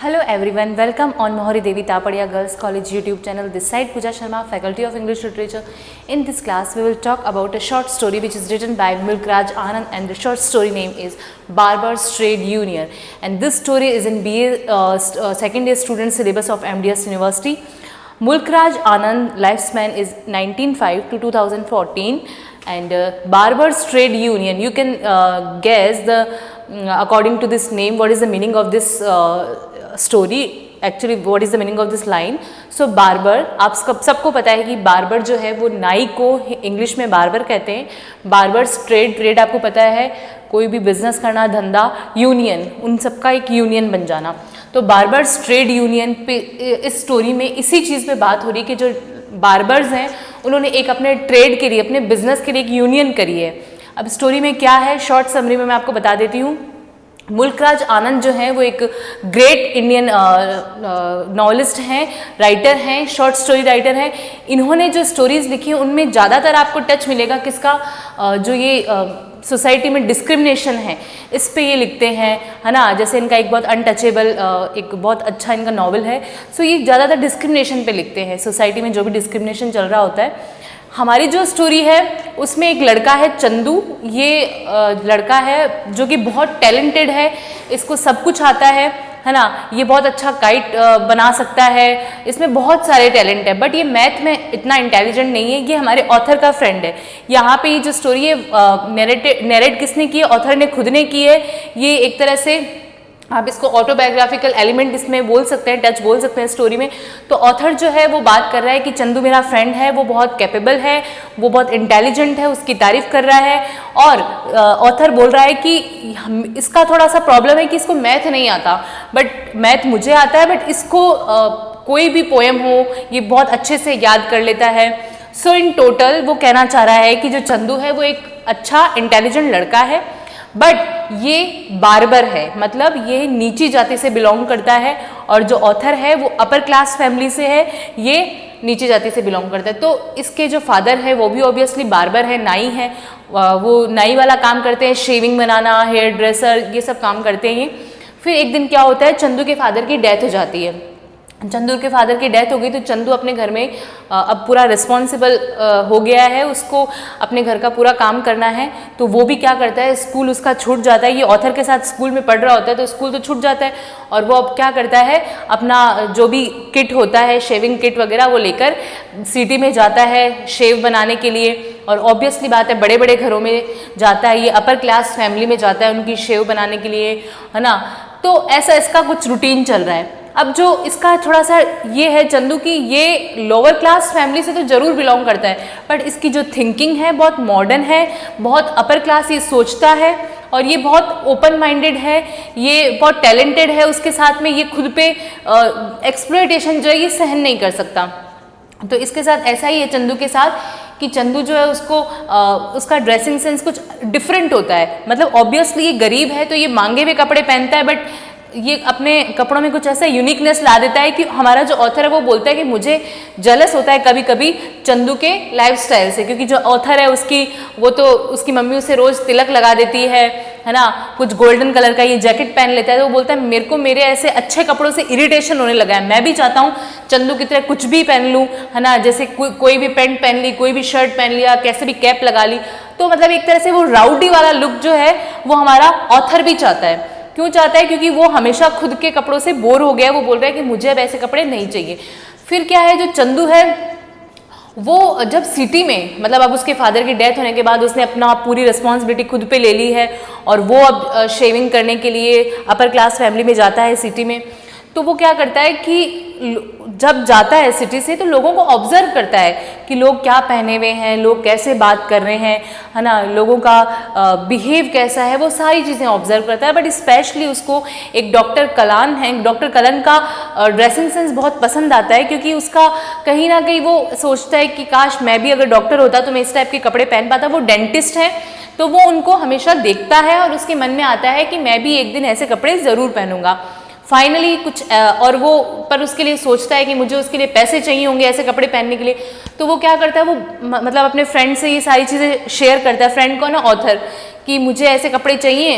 Hello everyone, welcome on Mohari Devi Tapadia Girls College YouTube channel. This side Pooja Sharma, Faculty of English Literature. In this class, we will talk about a short story which is written by Mulkraj Anand, and the short story name is Barber's Trade Union. And this story is in BA second year student syllabus of MDS University. Mulkraj Anand lifespan is 1905 to 2014, and Barber's Trade Union, you can guess the according to this name what is the meaning of this story, actually what is the meaning of this line. So barber, आप सबको पता है कि barber जो है वो नाई को इंग्लिश में बार्बर कहते हैं. बार्बर्स ट्रेड आपको पता है, कोई भी बिजनेस करना, धंधा, यूनियन, उन सबका एक यूनियन बन जाना. तो बार्बर्स ट्रेड यूनियन पे इस स्टोरी में इसी चीज़ पे बात हो रही है कि जो बार्बर्स हैं उन्होंने एक अपने ट्रेड के लिए, अपने बिजनेस के लिए एक यूनियन करी है. अब स्टोरी में क्या है, शॉर्ट समरी में मैं आपको बता देती हूँ. मुल्कराज आनंद जो हैं वो एक ग्रेट इंडियन नॉवलिस्ट हैं, राइटर हैं, शॉर्ट स्टोरी राइटर हैं. इन्होंने जो स्टोरीज़ लिखी हैं उनमें ज़्यादातर आपको टच मिलेगा किसका, जो ये सोसाइटी में डिस्क्रिमिनेशन है इस पे ये लिखते हैं, है ना. जैसे इनका एक बहुत अनटचेबल एक बहुत अच्छा इनका नॉवल है. सो ये ज़्यादातर डिस्क्रिमिनेशन पे लिखते हैं, सोसाइटी में जो भी डिस्क्रिमिनेशन चल रहा होता है. हमारी जो स्टोरी है उसमें एक लड़का है चंदू. ये लड़का है जो कि बहुत टैलेंटेड है, इसको सब कुछ आता है ना. ये बहुत अच्छा काइट बना सकता है, इसमें बहुत सारे टैलेंट है, बट ये मैथ में इतना इंटेलिजेंट नहीं है. ये हमारे ऑथर का फ्रेंड है. यहाँ पे ये जो स्टोरी है नरेट किसने की है, ऑथर ने खुद ने की है. ये एक तरह से आप इसको ऑटोबायोग्राफिकल एलिमेंट इसमें बोल सकते हैं, टच बोल सकते हैं स्टोरी में. तो ऑथर जो है वो बात कर रहा है कि चंदू मेरा फ्रेंड है, वो बहुत कैपेबल है, वो बहुत इंटेलिजेंट है, उसकी तारीफ कर रहा है. और ऑथर बोल रहा है कि इसका थोड़ा सा प्रॉब्लम है कि इसको मैथ नहीं आता, बट मैथ मुझे आता है, बट इसको कोई भी पोएम हो ये बहुत अच्छे से याद कर लेता है. सो इन टोटल वो कहना चाह रहा है कि जो चंदू है वो एक अच्छा इंटेलिजेंट लड़का है, बट ये बार्बर है, मतलब ये नीची जाति से बिलोंग करता है. और जो ऑथर है वो अपर क्लास फैमिली से है, ये नीची जाति से बिलोंग करता है. तो इसके जो फादर है वो भी ऑब्वियसली बार्बर है, नाई है. वो नाई वाला काम करते हैं, शेविंग बनाना, हेयर ड्रेसर, ये सब काम करते हैं ये. फिर एक दिन क्या होता है, चंदू के फादर की डेथ हो जाती है. चंदू के फादर की डेथ हो गई तो चंदू अपने घर में अब पूरा रिस्पॉन्सिबल हो गया है, उसको अपने घर का पूरा काम करना है. तो वो भी क्या करता है, स्कूल उसका छूट जाता है. ये ऑथर के साथ स्कूल में पढ़ रहा होता है तो स्कूल तो छूट जाता है, और वो अब क्या करता है, अपना जो भी किट होता है, शेविंग किट वगैरह, वो लेकर सिटी में जाता है शेव बनाने के लिए. और ऑब्वियसली बात है बड़े बड़े घरों में जाता है, ये अपर क्लास फैमिली में जाता है उनकी शेव बनाने के लिए, है ना. तो ऐसा इसका कुछ रूटीन चल रहा है. अब जो इसका थोड़ा सा ये है चंदू की, ये लोअर क्लास फैमिली से तो ज़रूर बिलोंग करता है, बट इसकी जो थिंकिंग है बहुत मॉडर्न है, बहुत अपर क्लास ये सोचता है, और ये बहुत ओपन माइंडेड है, ये बहुत टैलेंटेड है. उसके साथ में ये खुद पे एक्सप्लॉयटेशन जो है ये सहन नहीं कर सकता. तो इसके साथ ऐसा ही है चंदू के साथ कि चंदू जो है उसको उसका ड्रेसिंग सेंस कुछ डिफरेंट होता है. मतलब ऑब्वियसली ये गरीब है तो ये मांगे हुए कपड़े पहनता है, बट ये अपने कपड़ों में कुछ ऐसा यूनिकनेस ला देता है कि हमारा जो ऑथर है वो बोलता है कि मुझे जलस होता है कभी कभी चंदू के लाइफस्टाइल से, क्योंकि जो ऑथर है उसकी मम्मी उसे रोज़ तिलक लगा देती है ना. कुछ गोल्डन कलर का ये जैकेट पहन लेता है, तो वो बोलता है मेरे को मेरे ऐसे अच्छे कपड़ों से इरिटेशन होने लगा है, मैं भी चाहता हूँ चंदू की तरह कुछ भी पहन लूँ, है ना. जैसे कोई भी पैंट पहन ली, कोई भी शर्ट पहन लिया, कैसे भी कैप लगा ली. तो मतलब एक तरह से वो राउडी वाला लुक जो है वो हमारा ऑथर भी चाहता है. क्यों चाहता है, क्योंकि वो हमेशा खुद के कपड़ों से बोर हो गया है. वो बोल रहा है कि मुझे अब ऐसे कपड़े नहीं चाहिए. फिर क्या है, जो चंदू है वो जब सिटी में, मतलब अब उसके फादर की डेथ होने के बाद उसने अपना पूरी रिस्पॉन्सिबिलिटी खुद पे ले ली है, और वो अब शेविंग करने के लिए अपर क्लास फैमिली में जाता है सिटी में. तो वो क्या करता है कि जब जाता है सिटी से तो लोगों को ऑब्जर्व करता है कि लोग क्या पहने हुए हैं, लोग कैसे बात कर रहे हैं, है ना, लोगों का बिहेव कैसा है, वो सारी चीज़ें ऑब्जर्व करता है. बट स्पेशली उसको एक डॉक्टर कलान है, डॉक्टर कलान का ड्रेसिंग सेंस बहुत पसंद आता है, क्योंकि उसका कहीं ना कहीं वो सोचता है कि काश मैं भी अगर डॉक्टर होता तो मैं इस टाइप के कपड़े पहन पाता. वो डेंटिस्ट है तो वो उनको हमेशा देखता है और उसके मन में आता है कि मैं भी एक दिन ऐसे कपड़े ज़रूर पहनूंगा. फाइनली कुछ और वो पर उसके लिए सोचता है कि मुझे उसके लिए पैसे चाहिए होंगे ऐसे कपड़े पहनने के लिए. तो वो क्या करता है, वो मतलब अपने फ्रेंड से ये सारी चीज़ें शेयर करता है. फ्रेंड को ना, ऑथर, कि मुझे ऐसे कपड़े चाहिए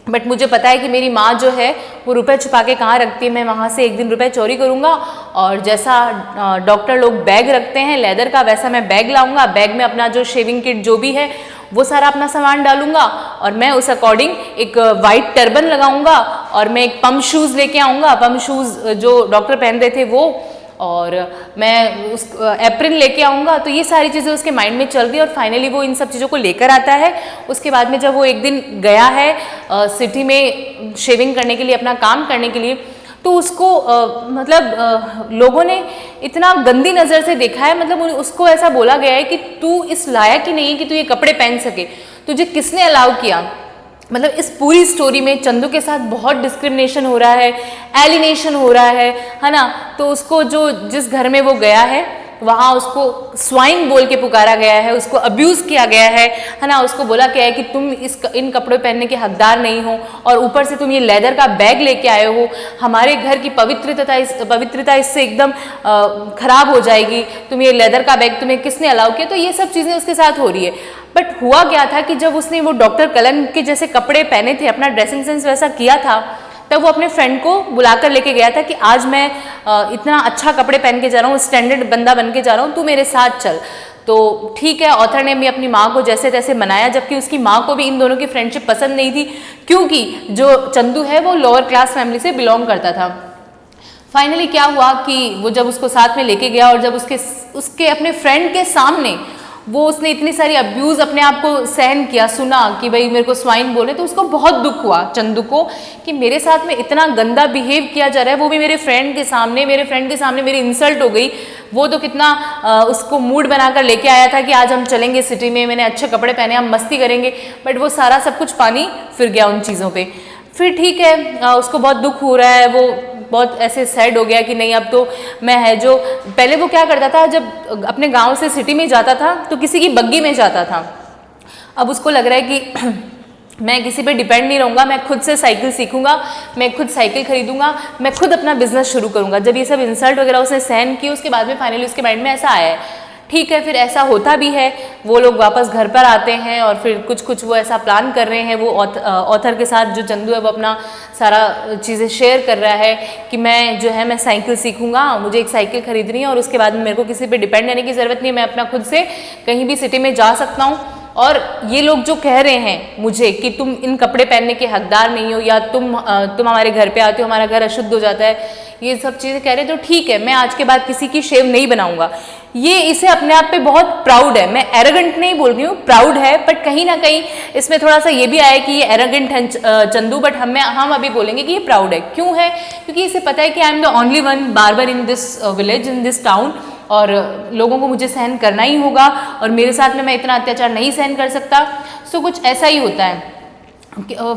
बट मुझे पता है कि मेरी माँ जो है वो रुपए छुपा के कहाँ रखती है, मैं वहाँ से एक दिन रुपए चोरी करूँगा और जैसा डॉक्टर लोग बैग रखते हैं लेदर का, वैसा मैं बैग लाऊंगा। बैग में अपना जो शेविंग किट जो भी है वो सारा अपना सामान डालूंगा और मैं उस अकॉर्डिंग एक वाइट टर्बन लगाऊंगा और मैं एक पम्प शूज़ लेके आऊँगा, पम्प शूज़ जो डॉक्टर पहन रहे थे वो, और मैं उस एप्रिन लेके आऊँगा। तो ये सारी चीज़ें उसके माइंड में चल रही है और फाइनली वो इन सब चीज़ों को लेकर आता है। उसके बाद में जब वो एक दिन गया है सिटी में शेविंग करने के लिए, अपना काम करने के लिए, तो उसको लोगों ने इतना गंदी नज़र से देखा है, मतलब उसको ऐसा बोला गया है कि तू इस लायक ही नहीं है कि तू ये कपड़े पहन सके, तुझे किसने अलाउ किया। मतलब इस पूरी स्टोरी में चंदू के साथ बहुत डिस्क्रिमिनेशन हो रहा है, एलिनेशन हो रहा है ना। तो उसको जो जिस घर में वो गया है वहाँ उसको स्वाइन बोल के पुकारा गया है, उसको अब्यूज़ किया गया है ना। उसको बोला गया है कि तुम इन कपड़े पहनने के हकदार नहीं हो और ऊपर से तुम ये लेदर का बैग लेके आए हो, हमारे घर की पवित्रता इससे एकदम खराब हो जाएगी, तुम ये लेदर का बैग तुम्हें किसने अलाउ किया। तो ये सब चीज़ें उसके साथ हो रही है। बट हुआ क्या था कि जब उसने वो डॉक्टर कलन के जैसे कपड़े पहने थे, अपना ड्रेसिंग सेंस वैसा किया था, तब वो अपने फ्रेंड को बुलाकर लेके गया था कि आज मैं इतना अच्छा कपड़े पहन के जा रहा हूँ, स्टैंडर्ड बंदा बन के जा रहा हूँ, तू मेरे साथ चल। तो ठीक है, ऑथर ने भी अपनी माँ को जैसे तैसे मनाया, जबकि उसकी माँ को भी इन दोनों की फ्रेंडशिप पसंद नहीं थी, क्योंकि जो चंदू है वो लोअर क्लास फैमिली से बिलोंग करता था। फाइनली क्या हुआ कि वो जब उसको साथ में लेके गया और जब उसके अपने फ्रेंड के सामने वो उसने इतनी सारी अब्यूज़ अपने आप को सहन किया, सुना कि भाई मेरे को स्वाइन बोले, तो उसको बहुत दुख हुआ चंदू को कि मेरे साथ में इतना गंदा बिहेव किया जा रहा है, वो भी मेरे फ्रेंड के सामने मेरी इंसल्ट हो गई। वो तो कितना उसको मूड बनाकर लेके आया था कि आज हम चलेंगे सिटी में, मैंने अच्छे कपड़े पहने, हम मस्ती करेंगे, बट वो सारा सब कुछ पानी फिर गया उन चीज़ों पर। फिर ठीक है, उसको बहुत दुख हो रहा है, वो बहुत ऐसे सैड हो गया कि नहीं अब तो मैं है जो पहले वो क्या करता था, जब अपने गांव से सिटी में जाता था तो किसी की बग्गी में जाता था। अब उसको लग रहा है कि मैं किसी पे डिपेंड नहीं रहूँगा, मैं खुद से साइकिल सीखूंगा, मैं खुद साइकिल खरीदूंगा, मैं खुद अपना बिजनेस शुरू करूँगा। जब ये सब इंसल्ट वगैरह उसने सहन की, उसके बाद में फाइनली उसके माइंड में ऐसा आया है। ठीक है, फिर ऐसा होता भी है, वो लोग वापस घर पर आते हैं और फिर कुछ वो ऐसा प्लान कर रहे हैं। वो ऑथर के साथ जो चंदू है वो अपना सारा चीज़ें शेयर कर रहा है कि मैं साइकिल सीखूंगा, मुझे एक साइकिल खरीदनी है और उसके बाद में मेरे को किसी पे डिपेंड रहने की ज़रूरत नहीं है, मैं अपना खुद से कहीं भी सिटी में जा सकता हूँ। और ये लोग जो कह रहे हैं मुझे कि तुम इन कपड़े पहनने के हकदार नहीं हो, या तुम हमारे घर पे आते हो, हमारा घर अशुद्ध हो जाता है, ये सब चीज़ें कह रहे हैं, तो ठीक है, मैं आज के बाद किसी की शेव नहीं बनाऊंगा। ये इसे अपने आप पे बहुत प्राउड है, मैं एरोगेंट नहीं बोल रही हूँ, प्राउड है, बट कहीं ना कहीं इसमें थोड़ा सा ये भी आया कि ये एरोगेंट है चंदू, बट हम अभी बोलेंगे कि ये प्राउड है। क्यों है? क्योंकि इसे पता है कि I am the only one barber in this village, in this town, और लोगों को मुझे सहन करना ही होगा और मेरे साथ में मैं इतना अत्याचार नहीं सहन कर सकता। सो कुछ ऐसा ही होता है।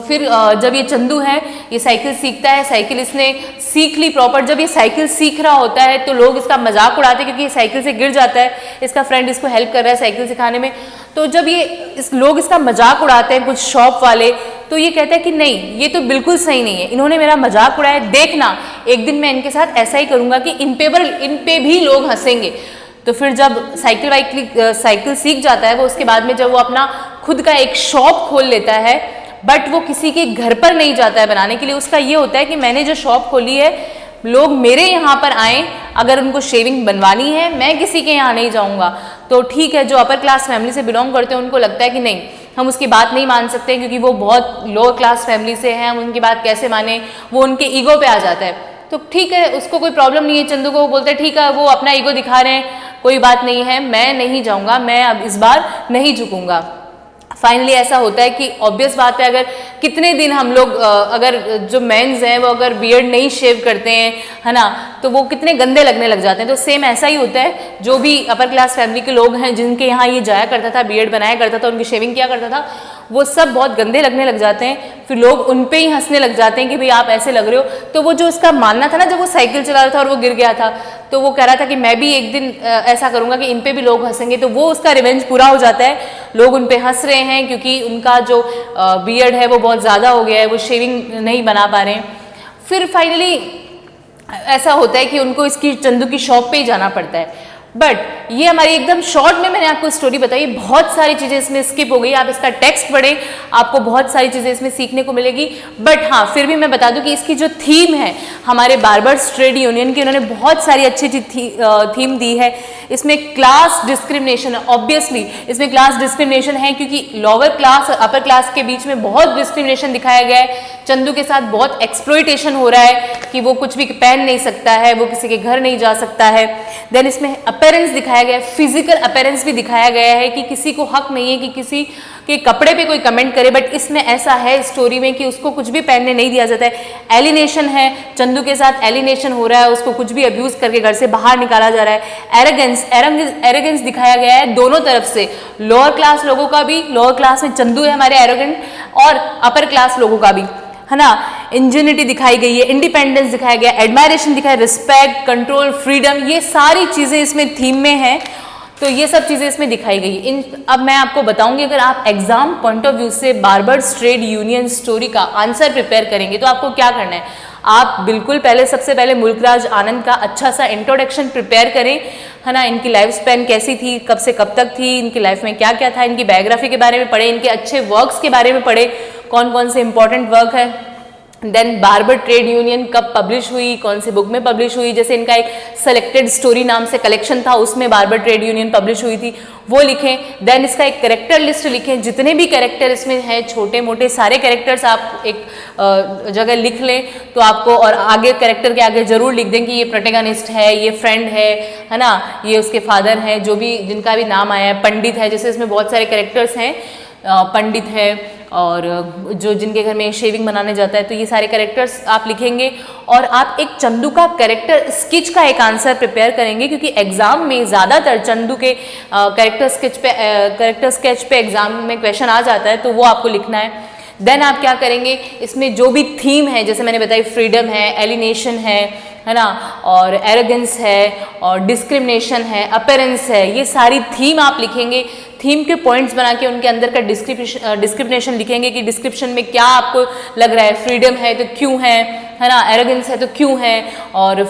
फिर जब ये चंदू है ये साइकिल सीखता है, साइकिल इसने सीख ली प्रॉपर। जब ये साइकिल सीख रहा होता है तो लोग इसका मजाक उड़ाते हैं क्योंकि ये साइकिल से गिर जाता है, इसका फ्रेंड इसको हेल्प कर रहा है साइकिल सिखाने में। तो जब लोग इसका मजाक उड़ाते हैं, कुछ शॉप वाले, तो ये कहता है कि नहीं, ये तो बिल्कुल सही नहीं है, इन्होंने मेरा मजाक उड़ाया, देखना एक दिन मैं इनके साथ ऐसा ही करूँगा कि इन पे भी लोग हंसेंगे। तो फिर जब साइकिल सीख जाता है वो, उसके बाद में जब वो अपना खुद का एक शॉप खोल लेता है, बट वो किसी के घर पर नहीं जाता है बनाने के लिए। उसका ये होता है कि मैंने जो शॉप खोली है, लोग मेरे यहाँ पर आएँ, अगर उनको शेविंग बनवानी है, मैं किसी के यहाँ नहीं जाऊँगा। तो ठीक है, जो अपर क्लास फैमिली से बिलोंग करते हैं उनको लगता है कि नहीं, हम उसकी बात नहीं मान सकते क्योंकि वो बहुत लोअर क्लास फैमिली से हैं, हम उनकी बात कैसे माने, वो उनके ईगो पे आ जाता है। तो ठीक है, उसको कोई प्रॉब्लम नहीं है चंदू को, वो बोलते हैं ठीक है, वो अपना ईगो दिखा रहे हैं, कोई बात नहीं है, मैं नहीं जाऊँगा, मैं अब इस बार नहीं झुकूँगा। फाइनली ऐसा होता है कि ऑब्वियस बात है, अगर कितने दिन हम लोग अगर जो मेंस हैं वो अगर बियर्ड नहीं शेव करते हैं, है ना, तो वो कितने गंदे लगने लग जाते हैं। तो सेम ऐसा ही होता है, जो भी अपर क्लास फैमिली के लोग हैं जिनके यहाँ ये जाया करता था, बियर्ड बनाया करता था, उनकी शेविंग किया करता था, वो सब बहुत गंदे लगने लग जाते हैं। फिर लोग उन पे ही हंसने लग जाते हैं कि भाई आप ऐसे लग रहे हो। तो वो जो उसका मानना था ना, जब वो साइकिल चला रहा था और वो गिर गया था, तो वो कह रहा था कि मैं भी एक दिन ऐसा करूँगा कि इन पे भी लोग हंसेंगे। तो वो उसका रिवेंज पूरा हो जाता है, लोग उन पे हंस रहे हैं क्योंकि उनका जो बियर्ड है वो बहुत ज़्यादा हो गया है, वो शेविंग नहीं बना पा रहे हैं। फिर फाइनली ऐसा होता है कि उनको इसकी चंदू की शॉप पे ही जाना पड़ता है। बट ये हमारी एकदम शॉर्ट में मैंने आपको स्टोरी बताई, बहुत सारी चीज़ें इसमें स्किप हो गई। आप इसका टेक्स्ट पढ़ें, आपको बहुत सारी चीज़ें इसमें सीखने को मिलेगी। बट हाँ, फिर भी मैं बता दूं कि इसकी जो थीम है हमारे बार्बर्स ट्रेड यूनियन की, उन्होंने बहुत सारी अच्छी थीम दी है। इसमें क्लास डिस्क्रिमिनेशन है, ऑब्वियसली इसमें क्लास डिस्क्रिमिनेशन है क्योंकि लोअर क्लास और अपर क्लास के बीच में बहुत डिस्क्रिमिनेशन दिखाया गया है। चंदू के साथ बहुत एक्सप्लॉइटेशन हो रहा है कि वो कुछ भी पहन नहीं सकता है, वो किसी के घर नहीं जा सकता है। देन इसमें अपीयरेंस दिखाया गया है, फिजिकल अपीयरेंस भी दिखाया गया है कि किसी को हक नहीं है कि किसी के कपड़े पे कोई कमेंट करे, बट इसमें ऐसा है स्टोरी में कि उसको कुछ भी पहनने नहीं दिया जाता है। एलिनेशन है, चंदू के साथ एलिनेशन हो रहा है, उसको कुछ भी अब्यूज करके घर से बाहर निकाला जा रहा है। एरोगेंस दिखाया गया है दोनों तरफ से, लोअर क्लास लोगों का भी, लोअर क्लास में चंदू है हमारे एरोगेंट, और अपर क्लास लोगों का भी, है ना। इंजेन्युइटी दिखाई गई है, इंडिपेंडेंस दिखाया गया, एडमायरेशन दिखाया, रिस्पेक्ट, कंट्रोल, फ्रीडम, ये सारी चीजें इसमें थीम में हैं। तो ये सब चीजें इसमें दिखाई गई। अब मैं आपको बताऊंगी, अगर आप एग्जाम पॉइंट ऑफ व्यू से बार्बर्स ट्रेड यूनियन स्टोरी का आंसर प्रिपेयर करेंगे तो आपको क्या करना है। आप बिल्कुल पहले, सबसे पहले मुल्कराज आनंद का अच्छा सा इंट्रोडक्शन प्रिपेयर करें, है ना। इनकी लाइफ स्पैन कैसी थी, कब से कब तक थी, इनकी लाइफ में क्या क्या था, इनकी बायोग्राफी के बारे में पढ़े, इनके अच्छे वर्क्स के बारे में पढ़े, कौन कौन से इंपॉर्टेंट वर्क है। देन बार्बर ट्रेड यूनियन कब पब्लिश हुई, कौन से बुक में पब्लिश हुई, जैसे इनका एक सेलेक्टेड स्टोरी नाम से कलेक्शन था, उसमें बार्बर ट्रेड यूनियन पब्लिश हुई थी, वो लिखें। देन इसका एक कैरेक्टर लिस्ट लिखें, जितने भी कैरेक्टर इसमें हैं, छोटे मोटे सारे कैरेक्टर्स आप एक जगह लिख लें तो आपको, और आगे कैरेक्टर के आगे जरूर लिख दें कि ये प्रोटेगनिस्ट है, ये फ्रेंड है ना, ये उसके फादर हैं, जो भी जिनका भी नाम आया है, पंडित है, जैसे इसमें बहुत सारे कैरेक्टर्स हैं, पंडित है, और जो जिनके घर में शेविंग बनाने जाता है, तो ये सारे कैरेक्टर्स आप लिखेंगे। और आप एक चंदू का कैरेक्टर स्केच का एक आंसर प्रिपेयर करेंगे, क्योंकि एग्जाम में ज़्यादातर चंदू के कैरेक्टर स्केच पे एग्जाम में क्वेश्चन आ जाता है, तो वो आपको लिखना है। देन आप क्या करेंगे, इसमें जो भी थीम है, जैसे मैंने बताई, फ्रीडम है, एलिनेशन है ना, और एरोगेंस है, और डिस्क्रिमिनेशन है, अपीयरेंस है, ये सारी थीम आप लिखेंगे। थीम के पॉइंट्स बना के उनके अंदर का डिस्क्रिप्शन लिखेंगे कि डिस्क्रिप्शन में क्या आपको लग रहा है, फ्रीडम है तो क्यों है ना, एरोगेंस है तो क्यों है, और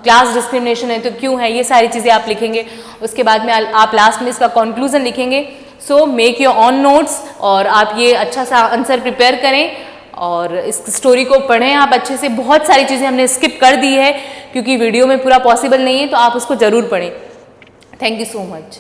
क्लास डिस्क्रिमिनेशन है तो क्यों है, ये सारी चीज़ें आप लिखेंगे। उसके बाद में आप लास्ट में इसका कंक्लूजन लिखेंगे। So make your on notes, और आप ये अच्छा सा आंसर प्रिपेयर करें और इस स्टोरी को पढ़ें आप अच्छे से। बहुत सारी चीज़ें हमने स्किप कर दी है क्योंकि वीडियो में पूरा पॉसिबल नहीं है, तो आप उसको ज़रूर पढ़ें। Thank you so much.